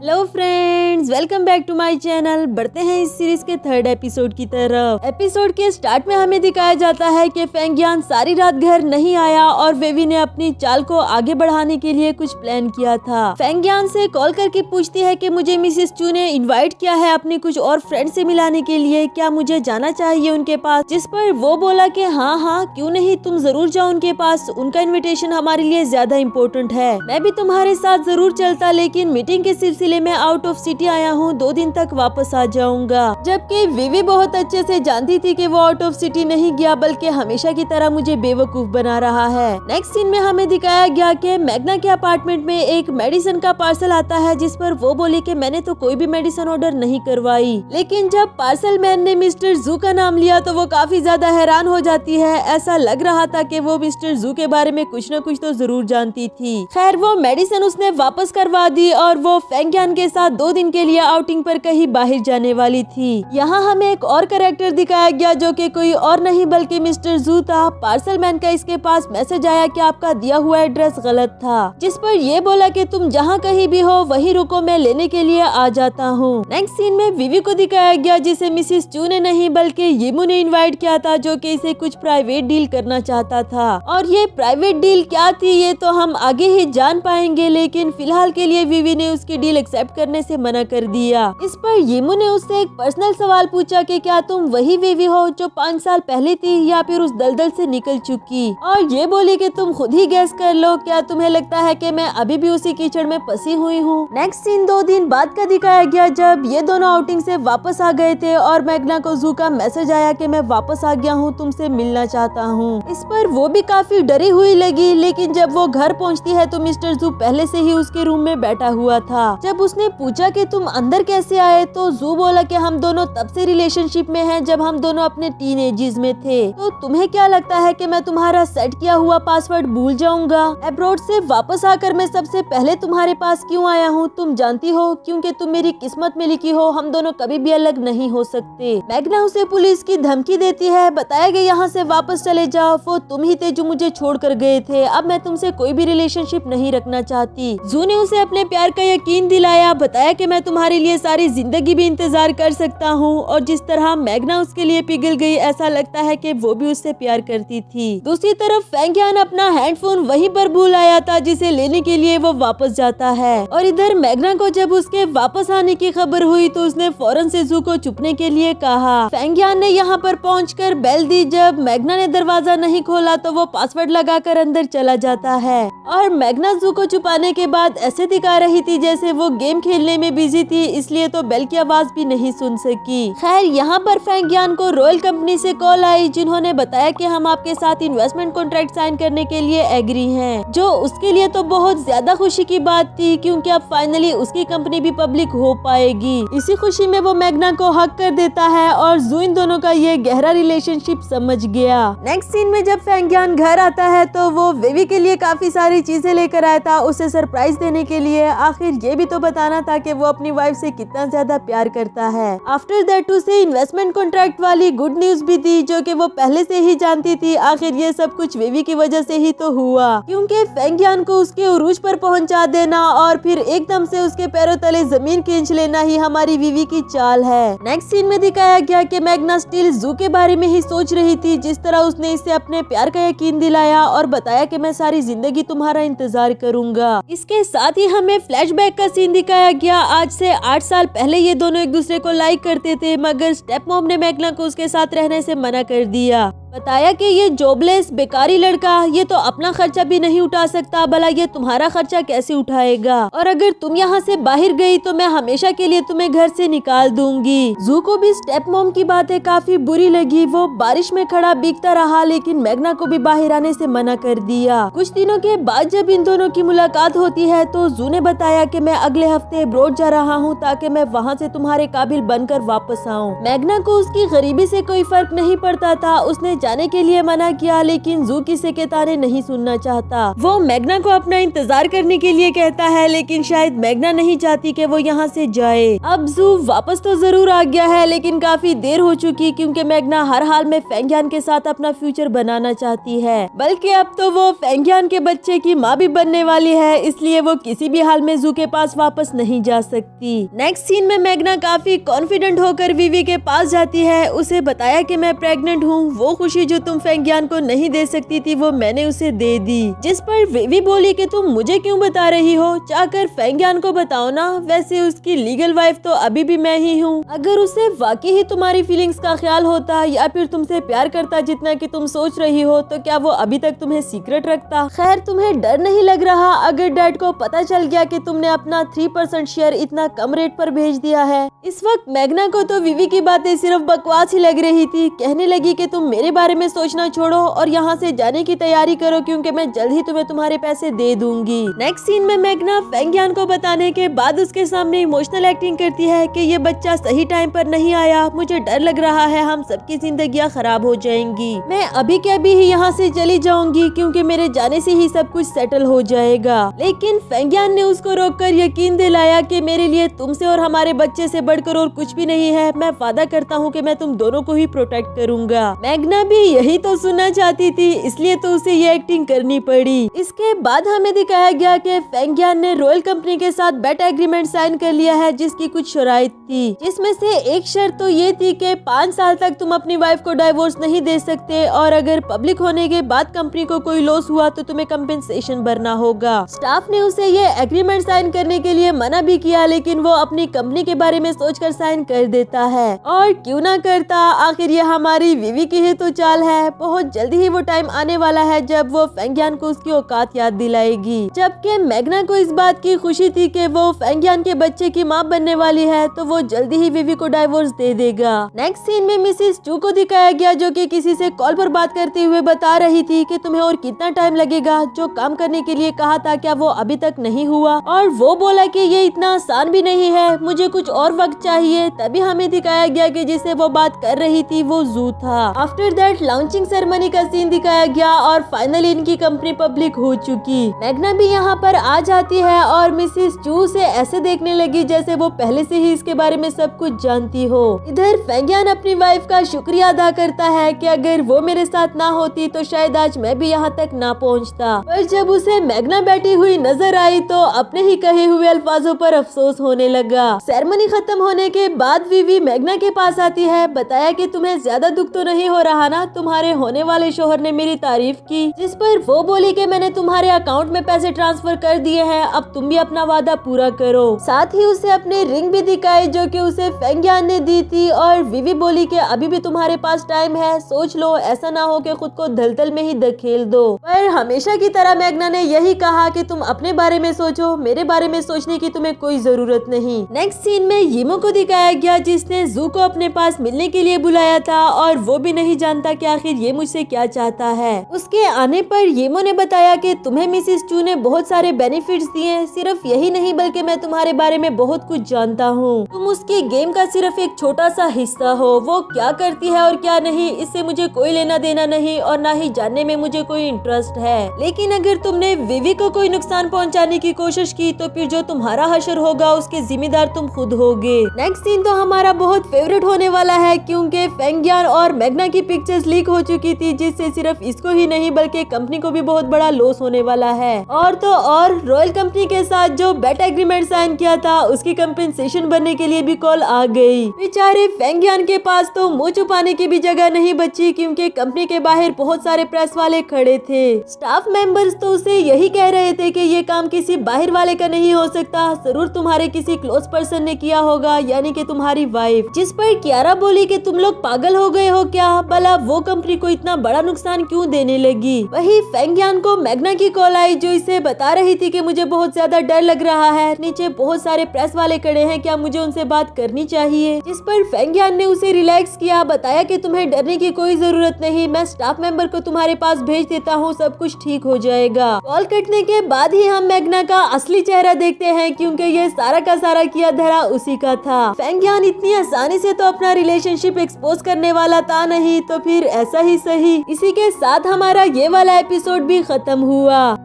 Hello friends, welcome back to my channel. बढ़ते हैं इस सीरीज के थर्ड एपिसोड की तरफ। एपिसोड के स्टार्ट में हमें दिखाया जाता है कि फेंगियान सारी रात घर नहीं आया और वेवी ने अपनी चाल को आगे बढ़ाने के लिए कुछ प्लान किया था। फेंगियान से कॉल करके पूछती है कि मुझे मिसेस चू ने इनवाइट किया है अपनी कुछ और फ्रेंड से मिलाने के लिए, क्या मुझे जाना चाहिए उनके पास? जिस पर वो बोला कि हाँ हाँ क्यों नहीं, तुम जरूर जाओ उनके पास, उनका इन्विटेशन हमारे लिए ज्यादा इम्पोर्टेंट है। मैं भी तुम्हारे साथ जरूर चलता, लेकिन मीटिंग के सिलसिले में आउट ऑफ सिटी आया हूँ, 2 दिन तक वापस आ जाऊंगा। जबकि विवी बहुत अच्छे से जानती थी कि वो आउट ऑफ सिटी नहीं गया, बल्कि हमेशा की तरह मुझे बेवकूफ बना रहा है। नेक्स्ट सीन में हमें दिखाया गया कि मैग्ना के अपार्टमेंट में एक मेडिसिन का पार्सल आता है, जिस पर वो बोली कि मैंने तो कोई भी मेडिसिन ऑर्डर नहीं करवाई। लेकिन जब पार्सल मैन ने मिस्टर जू का नाम लिया तो वो काफी ज्यादा हैरान हो जाती है। ऐसा लग रहा था कि वो मिस्टर जू के बारे में कुछ न कुछ तो जरूर जानती थी। खैर, वो मेडिसिन उसने वापस करवा दी और वो फेंगियान के साथ 2 दिन के लिए आउटिंग पर कहीं बाहर जाने वाली थी। यहाँ हमें एक और कैरेक्टर दिखाया गया जो कि कोई और नहीं बल्कि मिस्टर जू था। पार्सल मैन का इसके पास मैसेज आया कि आपका दिया हुआ एड्रेस गलत था, जिस पर ये बोला कि तुम जहाँ कहीं भी हो वहीं रुको, मैं लेने के लिए आ जाता हूँ। नेक्स्ट सीन में विवी को दिखाया गया जिसे मिसेस चू ने नहीं बल्कि येमू ने इनवाइट किया था, जो कि इसे कुछ प्राइवेट डील करना चाहता था। और ये प्राइवेट डील क्या थी ये तो हम आगे ही जान पाएंगे, लेकिन फिलहाल के लिए विवी ने उसकी डील एक्सेप्ट करने से मना कर दिया। इस पर येमू ने उससे एक पर्सनल सवाल पूछा कि क्या तुम वही विवी हो जो 5 साल पहले थी या फिर उस दलदल से निकल चुकी? और ये बोली कि तुम खुद ही गैस कर लो, क्या तुम्हें लगता है कि मैं अभी भी उसी कीचड़ में फंसी हुई हूँ? नेक्स्ट सीन 2 दिन बाद का दिखाया गया जब ये दोनों आउटिंग से वापस आ गए थे और मैग्ना को जू का मैसेज आया कि मैं वापस आ गया हूँ, तुमसे मिलना चाहता हूँ। इस पर वो भी काफी डरी हुई लगी, लेकिन जब वो घर पहुँचती है तो मिस्टर जू पहले से ही उसके रूम में बैठा हुआ था। जब उसने पूछा कि तुम अंदर कैसे आए तो जू बोला कि हम दोनों तब से रिलेशनशिप में हैं जब हम दोनों अपने टीनेजेस में थे। तो तुम्हें क्या लगता है कि मैं तुम्हारा सेट किया हुआ पासवर्ड भूल जाऊंगा? अब्रॉड से वापस आकर मैं सबसे पहले तुम्हारे पास क्यों आया हूँ तुम जानती हो, क्योंकि तुम मेरी किस्मत में लिखी हो, हम दोनों कभी भी अलग नहीं हो सकते। मैग्ना उसे पुलिस की धमकी देती है, बताया गया यहाँ से वापस चले जाओ, वो तुम ही थे जो मुझे छोड़ कर गए थे, अब मैं तुमसे कोई भी रिलेशनशिप नहीं रखना चाहती। जू ने उसे अपने प्यार का यकीन दिलाया, बताया कि मैं तुम्हारे लिए सारी जिंदगी भी इंतजार कर सकता हूँ। और जिस तरह मैग्ना उसके लिए पिघल गई, ऐसा लगता है कि वो भी उससे प्यार करती थी। दूसरी तरफ फेंगियान अपना हैंडफोन वहीं पर भूल आया था, जिसे लेने के लिए वो वापस जाता है। और इधर मैग्ना को जब उसके वापस आने की खबर हुई तो उसने फौरन से जू को छुपने के लिए कहा। फेंगियान ने यहाँ पर पहुंचकर बेल दी। जब मैग्ना ने दरवाजा नहीं खोला तो वो पासवर्ड लगाकर अंदर चला जाता है। और मैग्ना जू को छुपाने के बाद ऐसे दिखा रही थी जैसे वो गेम खेलने में बिजी थी, इसलिए तो बेल की आवाज भी नहीं सुन सकी। खैर, यहाँ पर फेंगियान को रॉयल कंपनी से कॉल आई, जिन्होंने बताया कि हम आपके साथ इन्वेस्टमेंट कॉन्ट्रैक्ट साइन करने के लिए एग्री हैं, जो उसके लिए तो बहुत ज्यादा खुशी की बात थी, क्योंकि अब फाइनली उसकी कंपनी भी पब्लिक हो पाएगी। इसी खुशी में वो मैग्ना को हक कर देता है और जू इन दोनों का ये गहरा रिलेशनशिप समझ गया। नेक्स्ट सीन में जब फेंगियान घर आता है तो वो वेवी के लिए काफी सारी चीजें लेकर आया था, उसे सरप्राइज देने के लिए। आखिर ये भी तो बताना था कि वो अपनी वाइफ से कितना ज्यादा प्यार करता है। आफ्टर दैट उसे इन्वेस्टमेंट कॉन्ट्रैक्ट वाली गुड न्यूज भी दी, जो कि वो पहले से ही जानती थी। आखिर ये सब कुछ वेवी की वजह से ही तो हुआ, क्योंकि फेंगियान को उसके उरूज पर पहुंचा देना और फिर एकदम से उसके पैरों तले जमीन खींच लेना ही हमारी विवी की चाल है। नेक्स्ट सीन में दिखाया गया कि मैग्ना स्टिल जू के बारे में ही सोच रही थी, जिस तरह उसने इसे अपने प्यार का यकीन दिलाया और बताया कि मैं सारी जिंदगी तुम्हारा इंतजार करूंगा। इसके साथ ही हमें फ्लैशबैक का सीन दिखाया गया। आज से 8 साल पहले ये दोनों एक दूसरे को लाइक करते थे, मगर स्टेप मॉम ने मैग्ना को उसके साथ रहने से मना कर दिया। बताया कि ये जॉबलेस बेकारी लड़का ये तो अपना खर्चा भी नहीं उठा सकता, भला ये तुम्हारा खर्चा कैसे उठाएगा? और अगर तुम यहाँ से बाहर गई तो मैं हमेशा के लिए तुम्हें घर से निकाल दूंगी। जू को भी स्टेप मॉम की बातें काफी बुरी लगी। वो बारिश में खड़ा भीगता रहा, लेकिन मैग्ना को भी बाहर आने से मना कर दिया। कुछ दिनों के बाद जब इन दोनों की मुलाकात होती है तो जू ने बताया कि मैं अगले हफ्ते अब्रॉड जा रहा हूँ, ताकि मैं वहाँ से तुम्हारे काबिल बनकर वापस आऊँ। मैग्ना को उसकी गरीबी से कोई फर्क नहीं पड़ता था। उसने जाने के लिए मना किया, लेकिन जू किसी के ताने नहीं सुनना चाहता। वो मैग्ना को अपना इंतजार करने के लिए कहता है, लेकिन शायद मैग्ना नहीं चाहती कि वो यहाँ से जाए। अब जू वापस तो जरूर आ गया है, लेकिन काफी देर हो चुकी, क्योंकि मैग्ना हर हाल में फेंगियान के साथ अपना फ्यूचर बनाना चाहती है। बल्कि अब तो वो फेंगियान के बच्चे की माँ भी बनने वाली है, इसलिए वो किसी भी हाल में जू के पास वापस नहीं जा सकती। नेक्स्ट सीन में मैग्ना काफी कॉन्फिडेंट होकर विवी के पास जाती है, उसे बताया कि मैं प्रेग्नेंट हूँ। वो खुशी जो तुम फेंगियान को नहीं दे सकती थी वो मैंने उसे दे दी। जिस पर विवी बोली कि तुम मुझे क्यों बता रही हो, चाहकर फेंगियान को बताओ ना, वैसे उसकी लीगल वाइफ तो अभी भी मैं ही हूँ। अगर उसे वाकई ही तुम्हारी फीलिंग्स का ख्याल होता या फिर तुमसे प्यार करता जितना कि तुम सोच रही हो, तो क्या वो अभी तक तुम्हें सीक्रेट रखता। खैर, तुम्हें डर नहीं लग रहा अगर डैड को पता चल गया कि तुमने अपना 3% शेयर इतना कम रेट पर भेज दिया है। इस वक्त मैग्ना को तो विवी की बातें सिर्फ बकवास ही लग रही थी। कहने लगी कि तुम मेरे बारे में सोचना छोड़ो और यहाँ से जाने की तैयारी करो, क्योंकि मैं जल्द ही तुम्हें तुम्हारे पैसे दे दूंगी। नेक्स्ट सीन में मैग्ना फेंगियान को बताने के बाद उसके सामने इमोशनल एक्टिंग करती है कि ये बच्चा सही टाइम पर नहीं आया, मुझे डर लग रहा है हम सबकी जिंदगियाँ खराब हो जाएंगी। मैं अभी के अभी ही यहाँ से चली जाऊंगी, क्योंकि मेरे जाने से ही सब कुछ सेटल हो जाएगा। लेकिन फेंगियान ने उसको रोककर यकीन दिलाया कि मेरे लिए तुमसे और हमारे बच्चे से बढ़कर और कुछ भी नहीं है। मैं वादा करता हूँ कि मैं तुम दोनों को ही प्रोटेक्ट करूंगा। मैग्ना भी यही तो सुनना चाहती थी, इसलिए तो उसे ये एक्टिंग करनी पड़ी। इसके बाद हमें दिखाया गया कि फेंगियान ने रॉयल कंपनी के साथ बेट एग्रीमेंट साइन कर लिया है, जिसकी कुछ शराइत थी, जिसमें से एक शर्त तो ये थी कि 5 साल तक तुम अपनी वाइफ को डाइवोर्स नहीं दे सकते, और अगर पब्लिक होने के बाद कंपनी को कोई लॉस हुआ तो तुम्हें कंपेंसेशन भरना होगा। स्टाफ ने उसे ये एग्रीमेंट साइन करने के लिए मना भी किया, लेकिन वो अपनी कंपनी के बारे में सोचकर साइन कर देता है। और क्यों ना करता, आखिर ये हमारी विवी की ही तो चाल है। बहुत जल्दी ही वो टाइम आने वाला है जब वो फेंगियान को उसकी औकात याद दिलाएगी। जबकि मैग्ना को इस बात की खुशी थी कि वो फेंगियान के बच्चे की माँ बनने वाली है, तो वो जल्दी ही विवी को डाइवोर्स दे देगा। नेक्स्ट सीन में मिसेस चू को दिखाया गया, जो कि किसी से कॉल पर बात करते हुए बता रही थी कि तुम्हें और कितना टाइम लगेगा, जो काम करने के लिए कहा था क्या वो अभी तक नहीं हुआ। और वो बोला कि ये इतना आसान भी नहीं है, मुझे कुछ और वक्त चाहिए। तभी हमें दिखाया गया कि जिससे वो बात कर रही थी वो जू था। आफ्टर दैट लॉन्चिंग सेरेमनी का सीन दिखाया गया और फाइनली इनकी कंपनी पब्लिक हो चुकी। मैग्ना भी यहाँ पर आ जाती है और मिसेस चू से ऐसे देखने लगी जैसे वो पहले से ही इसके बारे में सब कुछ जानती हो। इधर फेंगियान अपनी वाइफ का शुक्रिया अदा करता है कि अगर वो मेरे साथ ना होती तो शायद आज मैं भी यहाँ तक ना पहुँचता। पर जब उसे मैग्ना बैठी हुई नजर आई तो अपने ही कहे हुए अल्फाजों पर अफसोस होने लगा। सेरेमनी खत्म होने के बाद विवी मैग्ना के पास आती है, बताया कि तुम्हें ज्यादा दुख तो नहीं हो रहा ना, तुम्हारे होने वाले शोहर ने मेरी तारीफ की। जिस पर वो बोली कि मैंने तुम्हारे अकाउंट में पैसे ट्रांसफर कर दिए हैं, अब तुम भी अपना वादा पूरा करो। साथ ही उसे अपने रिंग भी दिखाई जो कि उसे फेंगियान ने दी थी, और विवी बोली कि अभी भी तुम्हारे पास टाइम है, सोच लो, ऐसा ना हो कि खुद को दलदल में ही धकेल दो। पर हमेशा की तरह मैग्ना ने यही कहा कि तुम अपने बारे में सोचो, मेरे बारे में सोचने की तुम्हें कोई जरूरत नहीं। नेक्स्ट सीन में यीमो को दिखाया गया, जिसने जू को अपने पास मिलने के लिए बुलाया था, और वो भी नहीं जानता कि आखिर ये मुझसे क्या चाहता है। उसके आने पर यीमो ने बताया कि तुम्हें मिसेस चू ने बहुत सारे बेनिफिट्स दिए, सिर्फ यही नहीं बल्कि मैं तुम्हारे बारे में बहुत कुछ जानता हूँ। तुम उसके गेम का सिर्फ एक छोटा सा हिस्सा हो, वो क्या करती है और क्या नहीं इससे मुझे कोई लेना देना नहीं, और ना ही जानने में मुझे कोई इंटरेस्ट है। लेकिन अगर तुमने विवी को कोई नुकसान पहुंचाने की कोशिश की तो फिर जो तुम्हारा हशर होगा उसके जिम्मेदार तुम खुद होगे। नेक्स्ट सीन तो हमारा बहुत फेवरेट होने वाला है, क्योंकि फेंगियान और मैग्ना की पिक्चर्स लीक हो चुकी थी, जिससे सिर्फ इसको ही नहीं बल्कि कंपनी को भी बहुत बड़ा लॉस होने वाला है। और तो और रॉयल कंपनी के साथ जो बेट एग्रीमेंट साइन किया था उसकी कंपेंसेशन बनने के लिए भी कॉल आ गई। बेचारे फेंगियान के पास तो मुंह छुपाने की भी जगह नहीं बची, क्योंकि कंपनी के बाहर बहुत सारे प्रेस वाले खड़े थे। स्टाफ मेंबर्स तो उसे यही कह रहे थे कि ये काम किसी बाहर वाले का नहीं हो सकता, जरूर तुम्हारे किसी क्लोज पर्सन ने किया होगा, यानी कि तुम्हारी वाइफ। जिस पर कियारा बोली कि तुम लोग पागल हो गए हो क्या, भला वो कंपनी को इतना बड़ा नुकसान क्यों देने लगी। वही फेंगियान को मैग्ना की कॉल आई, जो इसे बता रही थी कि मुझे बहुत ज्यादा डर लग रहा है, नीचे बहुत सारे प्रेस वाले खड़े हैं, क्या मुझे उनसे बात करनी चाहिए। जिस पर फेंगियान ने उसे रिलैक्स किया, बताया कि तुम्हें डरने की कोई जरूरत नहीं, मैं स्टाफ मेंबर को तुम्हारे पास भेज देता हूँ, सब कुछ ठीक हो जाएगा। कॉल कटने के बाद ही हम मैग्ना का असली चेहरा देखते हैं, क्योंकि ये सारा का सारा किया धरा उसी का था। फेंगियान इतनी आसानी से तो अपना रिलेशनशिप एक्सपोज करने वाला था नहीं, तो फिर फिर ऐसा ही सही। इसी के साथ हमारा ये वाला एपिसोड भी खत्म हुआ।